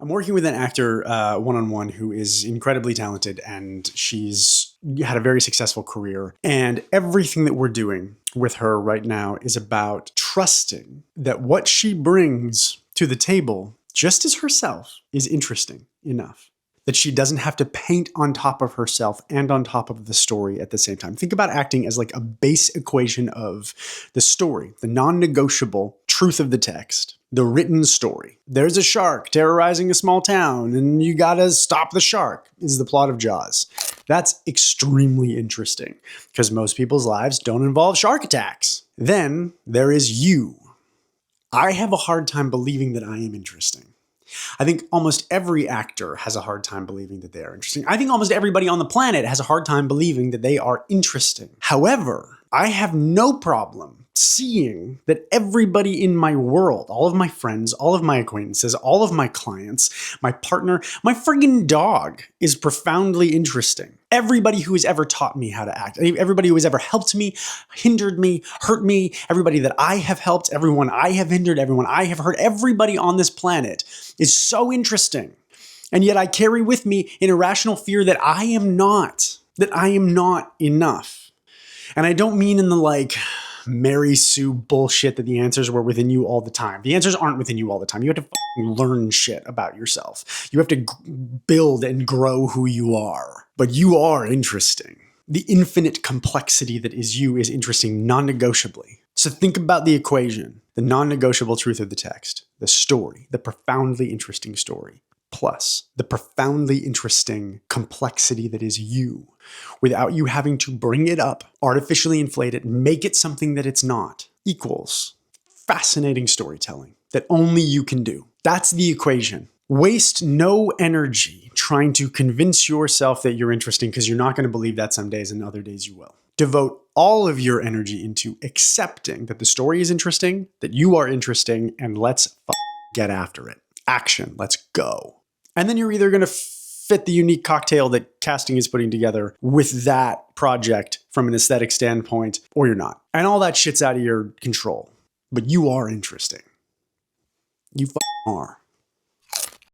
I'm working with an actor one-on-one who is incredibly talented, and she's had a very successful career. And everything that we're doing with her right now is about trusting that what she brings to the table, just as herself, is interesting enough. That she doesn't have to paint on top of herself and on top of the story at the same time. Think about acting as like a base equation of the story, the non-negotiable truth of the text, the written story. There's a shark terrorizing a small town and you gotta stop the shark, is the plot of Jaws. That's extremely interesting because most people's lives don't involve shark attacks. Then there is you. I have a hard time believing that I am interesting. I think almost every actor has a hard time believing that they are interesting. I think almost everybody on the planet has a hard time believing that they are interesting. However, I have no problem seeing that everybody in my world, all of my friends, all of my acquaintances, all of my clients, my partner, my friggin' dog is profoundly interesting. Everybody who has ever taught me how to act, everybody who has ever helped me, hindered me, hurt me, everybody that I have helped, everyone I have hindered, everyone I have hurt, everybody on this planet is so interesting. And yet I carry with me an irrational fear that I am not enough. And I don't mean in the like, Mary Sue bullshit that the answers were within you all the time. The answers aren't within you all the time. You have to learn shit about yourself. You have to build and grow who you are. But you are interesting. The infinite complexity that is you is interesting non-negotiably. So think about the equation, the non-negotiable truth of the text, the story, the profoundly interesting story, plus the profoundly interesting complexity that is you, without you having to bring it up, artificially inflate it, make it something that it's not, equals fascinating storytelling that only you can do. That's the equation. Waste no energy trying to convince yourself that you're interesting because you're not going to believe that some days and other days you will. Devote all of your energy into accepting that the story is interesting, that you are interesting, and let's get after it. Action, let's go. And then you're either going to fit the unique cocktail that casting is putting together with that project from an aesthetic standpoint, or you're not. And all that shit's out of your control. But you are interesting. You are.